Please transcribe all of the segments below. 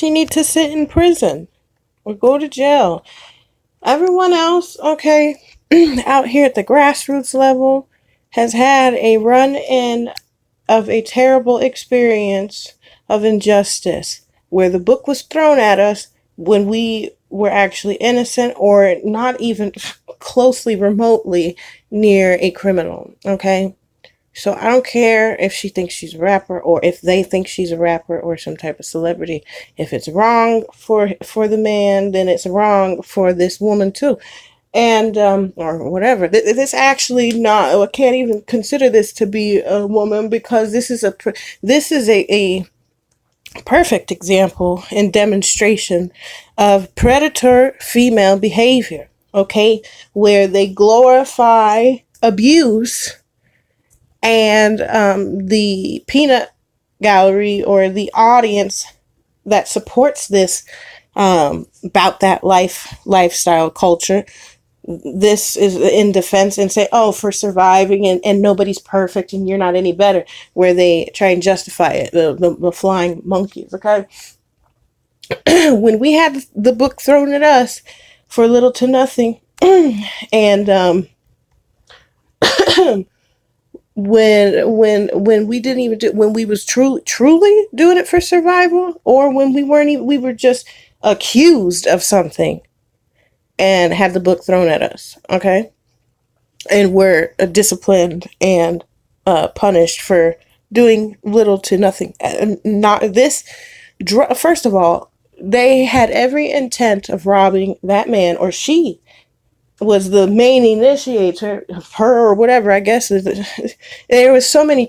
She need to sit in prison or go to jail. Everyone else, okay, out here at the grassroots level has had a run-in of a terrible experience of injustice where the book was thrown at us when we were actually innocent or not even closely remotely near a criminal, okay? So I don't care if she thinks she's a rapper or if they think she's a rapper or some type of celebrity. If it's wrong for the man, then it's wrong for this woman too. And or whatever. This actually not. I can't even consider this to be a woman because this is a perfect example and demonstration of predator female behavior. Okay, where they glorify abuse and the peanut gallery or the audience that supports this about that lifestyle culture. This is in defense and say, oh, for surviving and nobody's perfect and you're not any better, where they try and justify it, the flying monkeys. Okay, when we had the book thrown at us for little to nothing, and when we didn't even do, when we was truly doing it for survival, or when we weren't even, we were just accused of something and had the book thrown at us, okay, and were disciplined and punished for doing little to nothing. Not this. First of all, they had every intent of robbing that man, or she was the main initiator, her or whatever. I guess there was so many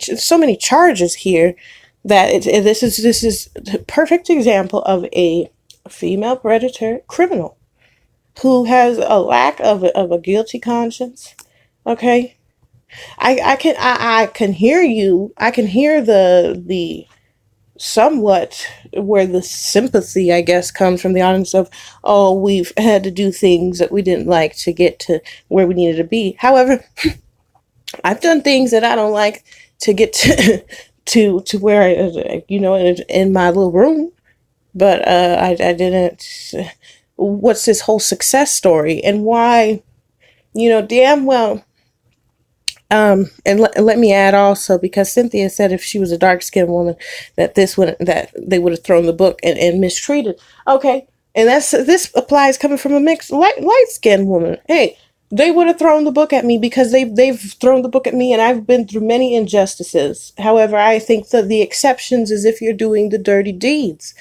charges here that this is a perfect example of a female predator criminal who has a lack of a guilty conscience. Okay, I can hear you. I can hear the somewhat where the sympathy, I guess, comes from the audience of, oh, we've had to do things that we didn't like to get to where we needed to be. However, I've done things that I don't like to get to where in my little room, but I didn't. What's this whole success story and why? Damn well. And let me add also, because Cynthia said if she was a dark-skinned woman, that they would have thrown the book and mistreated. Okay, and this applies coming from a mixed light-skinned woman. Hey, they would have thrown the book at me because they've thrown the book at me, and I've been through many injustices. However, I think that the exceptions is if you're doing the dirty deeds.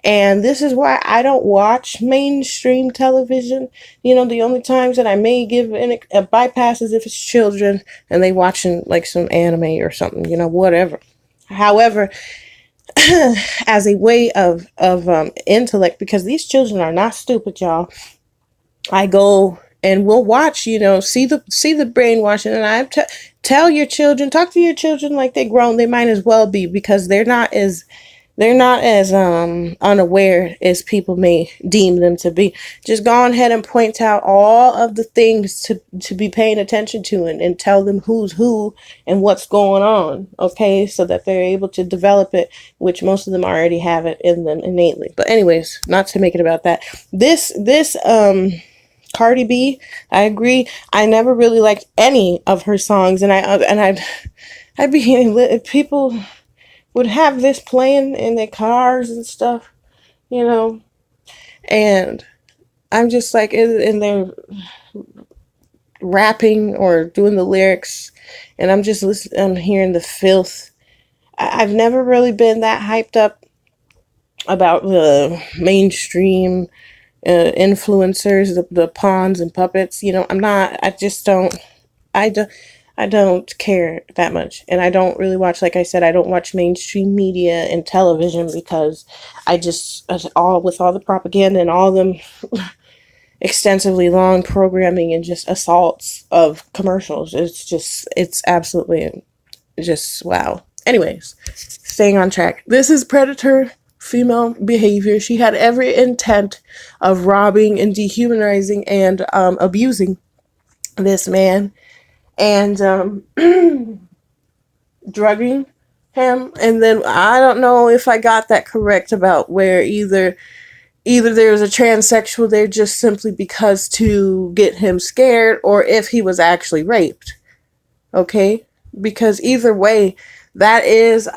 And this is why I don't watch mainstream television. The only times that I may give a bypass is if it's children and they watching like some anime or something, whatever. However, as a way of intellect, because these children are not stupid, y'all. I go and we'll watch, see the brainwashing, and tell your children, talk to your children like they're grown. They might as well be, because they're not as unaware as people may deem them to be. Just go ahead and point out all of the things to be paying attention to, and tell them who's who and what's going on, okay, so that they're able to develop it, which most of them already have it in them innately. But anyways, not to make it about that. This Cardi B, I agree. I never really liked any of her songs, and I'd be hearing people would have this playing in their cars and stuff, and I'm just like, and they're rapping or doing the lyrics, and I'm just listening, I'm hearing the filth. I've never really been that hyped up about the mainstream influencers, the pawns and puppets. I'm not. I don't care that much. And I don't really watch, like I said, I don't watch mainstream media and television because with all the propaganda and all them extensively long programming and just assaults of commercials. It's absolutely just wow. Anyways, staying on track. This is predator female behavior. She had every intent of robbing and dehumanizing and abusing this man, and drugging him. And then I don't know if I got that correct about where either there was a transsexual there just simply because to get him scared, or if he was actually raped. Okay? Because either way, that is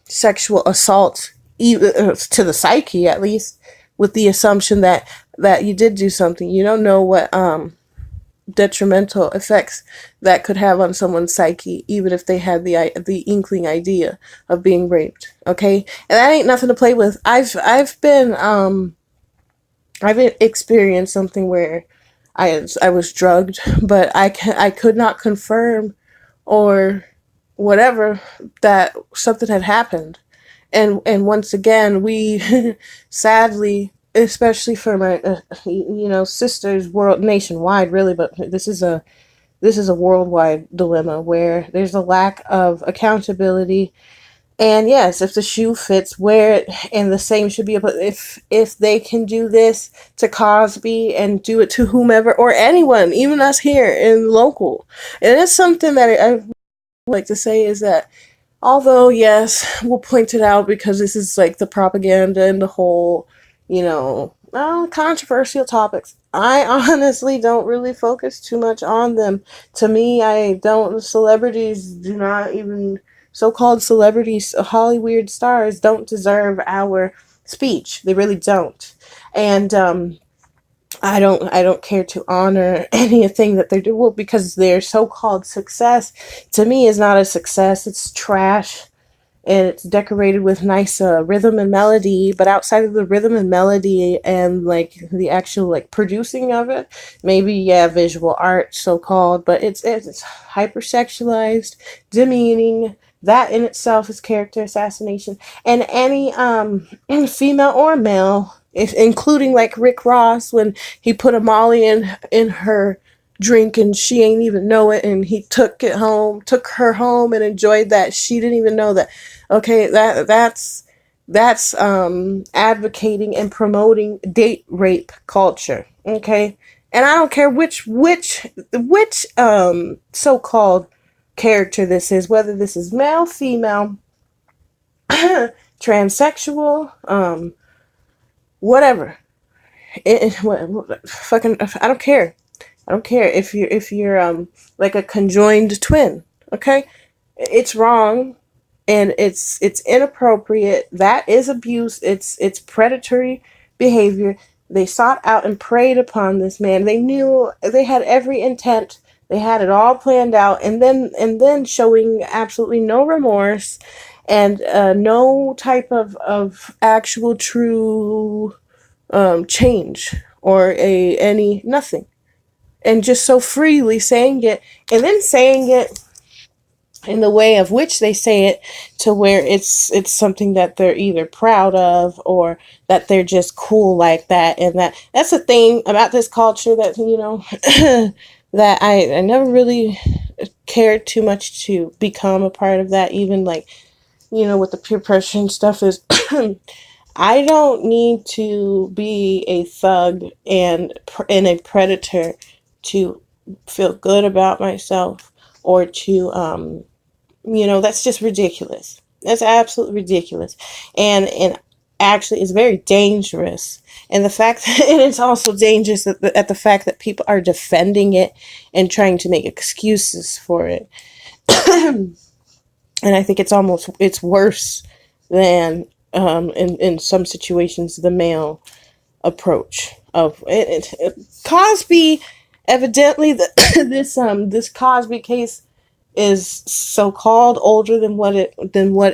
sexual assault, to the psyche at least, with the assumption that you did do something. You don't know what detrimental effects that could have on someone's psyche, even if they had the inkling idea of being raped. Okay, and that ain't nothing to play with. I've experienced something where I was drugged, but I could not confirm or whatever that something had happened. And once again, we sadly, especially for my sisters world nationwide really, but this is a worldwide dilemma where there's a lack of accountability. And yes, if the shoe fits, wear it, and the same should be. But if they can do this to Cosby and do it to whomever or anyone, even us here in local, and it's something that I would like to say is that although yes, we'll point it out because this is like the propaganda and the whole, controversial topics. I honestly don't really focus too much on them. To me, I don't. Celebrities do not even so-called celebrities, Hollywood stars don't deserve our speech. They really don't. And I don't care to honor anything that they're doing, well, because their so-called success to me is not a success. It's trash, and it's decorated with nice rhythm and melody, but outside of the rhythm and melody and like the actual like producing of it, maybe yeah, visual art so called, but it's hypersexualized, demeaning. That in itself is character assassination, and any female or male, including like Rick Ross when he put a Molly in her drink and she ain't even know it, and he took her home and enjoyed that. She didn't even know that. Okay, that's advocating and promoting date rape culture. Okay, and I don't care which so-called character this is, whether this is male, female, transsexual, whatever. Fucking, I don't care. I don't care if you're like a conjoined twin. Okay, it's wrong, and it's inappropriate. That is abuse. It's predatory behavior. They sought out and preyed upon this man. They knew they had every intent. They had it all planned out, and then showing absolutely no remorse and no type of actual true change or any nothing, and just so freely saying it, and then saying it in the way of which they say it, to where it's something that they're either proud of or that they're just cool like that. And that's the thing about this culture that that I never really cared too much to become a part of that, even like with the peer pressure and stuff is I don't need to be a thug and a predator to feel good about myself, or to that's just ridiculous. That's absolutely ridiculous. And actually it's very dangerous. And the fact that and it's also dangerous at the fact that people are defending it and trying to make excuses for it. And I think it's worse than in some situations the male approach of it. Cosby, evidently this Cosby case is so called older than what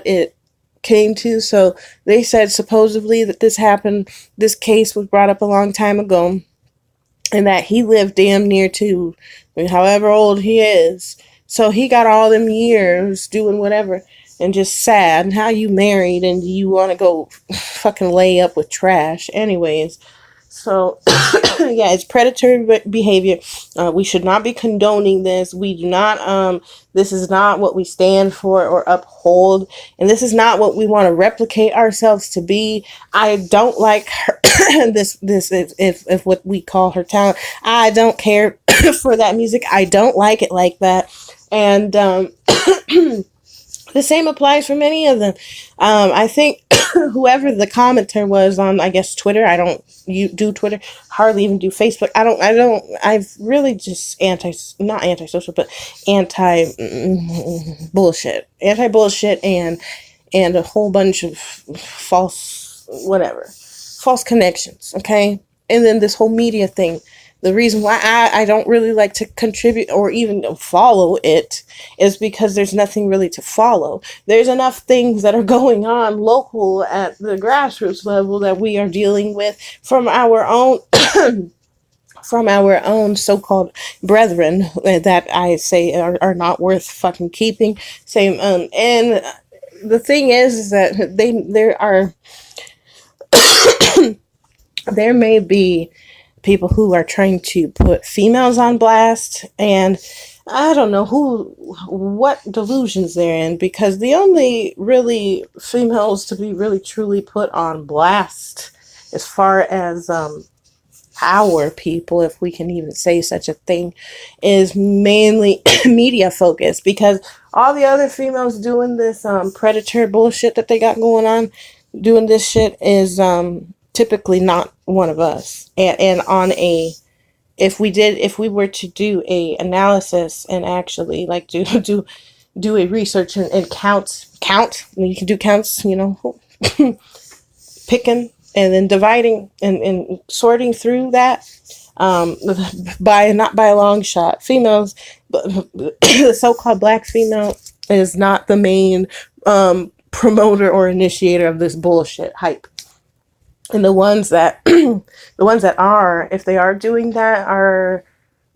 it came to. So they said supposedly that this case was brought up a long time ago, and that he lived damn near to however old he is. So he got all them years doing whatever, and just sad. And how you married and you want to go fucking lay up with trash anyways. So yeah, it's predatory behavior. We should not be condoning this. We do not this is not what we stand for or uphold, and this is not what we want to replicate ourselves to be. I don't like her this if what we call her talent. I don't care for that music. I don't like it like that. And The same applies for many of them. I think whoever the commenter was on, I guess, Twitter. I don't do Twitter, hardly even do Facebook. I've really just not antisocial, but anti bullshit. Anti bullshit and a whole bunch of false connections, okay? And then this whole media thing. The reason why I don't really like to contribute or even follow it is because there's nothing really to follow. There's enough things that are going on local at the grassroots level that we are dealing with from our own so-called brethren that I say are not worth fucking keeping. Same and the thing is that there may be people who are trying to put females on blast, and I don't know what delusions they're in, because the only really females to be really truly put on blast as far as our people, if we can even say such a thing, is mainly media focused, because all the other females doing this predator bullshit that they got going on, doing this shit is typically not one of us. And on a, if we were to do a analysis and actually like do a research and count, you can do counts, picking and then dividing and sorting through that, not by a long shot. Females, the so-called black female is not the main promoter or initiator of this bullshit hype. And the ones that are, if they are doing that, are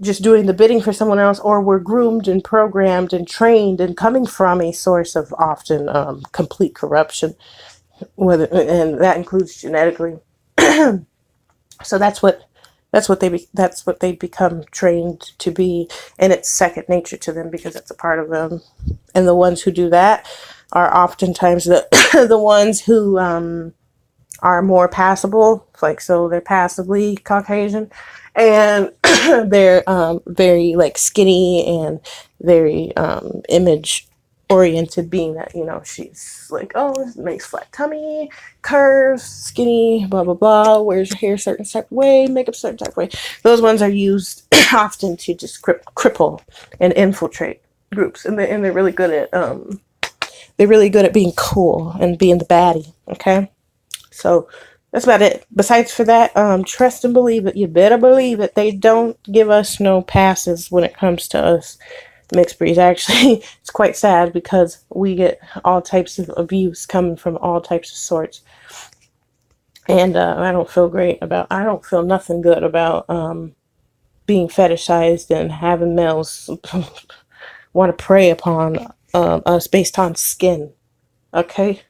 just doing the bidding for someone else, or were groomed and programmed and trained and coming from a source of often complete corruption, and that includes genetically. So that's what they become trained to be, and it's second nature to them because it's a part of them. And the ones who do that are oftentimes the ones who are more passable, so they're passively Caucasian, and they're very like skinny and very image oriented, being that she's like, oh, makes flat tummy, curves, skinny, blah blah blah, wears her hair a certain type of way, makeup a certain type of way. Those ones are used often to just cripple and infiltrate groups, and they're really good at being cool and being the baddie. Okay. So that's about it. Besides for that, trust and believe it. You better believe it. They don't give us no passes when it comes to us mixed breeds. Actually, it's quite sad because we get all types of abuse coming from all types of sorts. And I don't feel nothing good about being fetishized and having males want to prey upon us based on skin. Okay?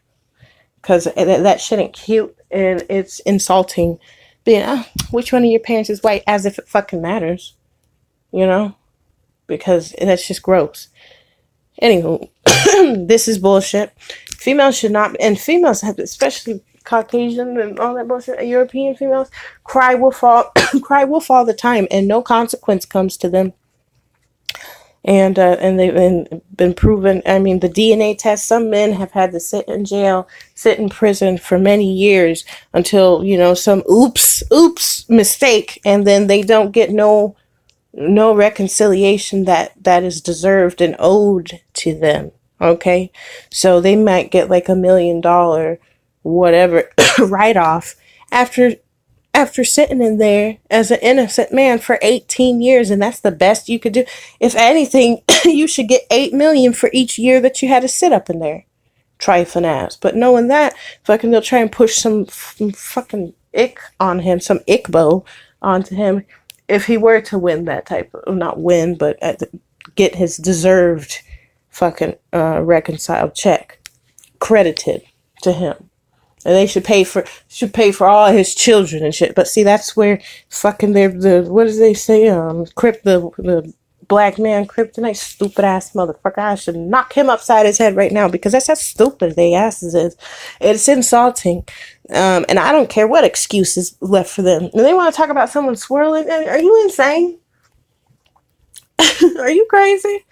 Because that shit ain't cute, and it's insulting being, which one of your parents is white, as if it fucking matters, because that's just gross. Anywho, this is bullshit. Females should not, and females have, especially Caucasian and all that bullshit, European females, cry wolf all the time, and no consequence comes to them. And they've been proven. I mean, the DNA test, some men have had to sit in jail, sit in prison for many years until, some oops mistake. And then they don't get no reconciliation that is deserved and owed to them. Okay. So they might get like $1 million, whatever, write-off after sitting in there as an innocent man for 18 years, and that's the best you could do. If anything, you should get $8 million for each year that you had to sit up in there. Trifling ass. But knowing that, fucking they'll try and push some fucking ick on him, some ickbo onto him, if he were to win that type of, not win, but get his deserved fucking reconciled check credited to him. And they should pay for all his children and shit. But see, that's where fucking what do they say? The black man kryptonite, stupid ass motherfucker. I should knock him upside his head right now, because that's how stupid they asses is. It's insulting. And I don't care what excuse is left for them. And they want to talk about someone swirling. Are you insane? Are you crazy?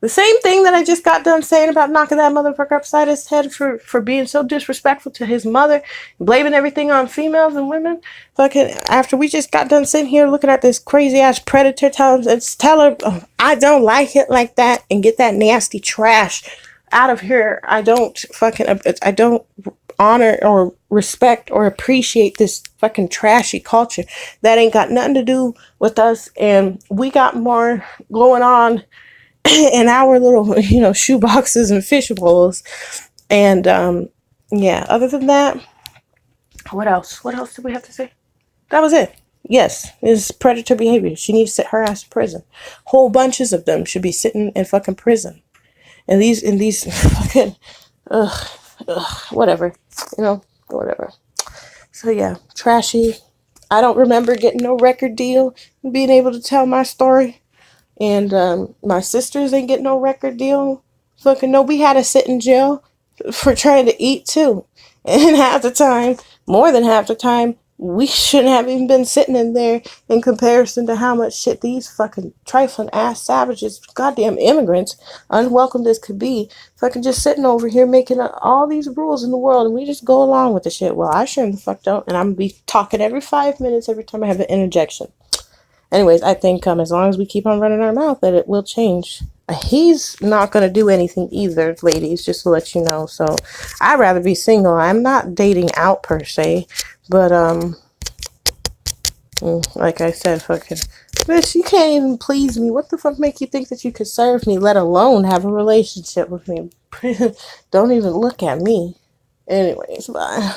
The same thing that I just got done saying about knocking that motherfucker upside his head for being so disrespectful to his mother, blaming everything on females and women. Fucking after we just got done sitting here looking at this crazy ass predator, tell her oh, I don't like it like that, and get that nasty trash out of here. I don't honor or respect or appreciate this fucking trashy culture that ain't got nothing to do with us, and we got more going on in our little, shoe boxes and fish bowls. And yeah, other than that, what else did we have to say? That was it. Yes, is predator behavior. She needs to sit her ass in prison. Whole bunches of them should be sitting in fucking prison. And these fucking whatever, whatever. So yeah, trashy. I don't remember getting no record deal and being able to tell my story. And my sisters ain't getting no record deal. Fucking no, we had to sit in jail for trying to eat too. And half the time, more than half the time, we shouldn't have even been sitting in there in comparison to how much shit these fucking trifling ass savages, goddamn immigrants, unwelcome as could be, fucking just sitting over here making all these rules in the world, and we just go along with the shit. Well, I sure the fuck don't, and I'm gonna be talking every 5 minutes every time I have an interjection. Anyways, I think as long as we keep on running our mouth, that it will change. He's not going to do anything either, ladies, just to let you know. So I'd rather be single. I'm not dating out per se, but like I said, fucking bitch, you can't even please me. What the fuck make you think that you could serve me, let alone have a relationship with me? Don't even look at me. Anyways, bye.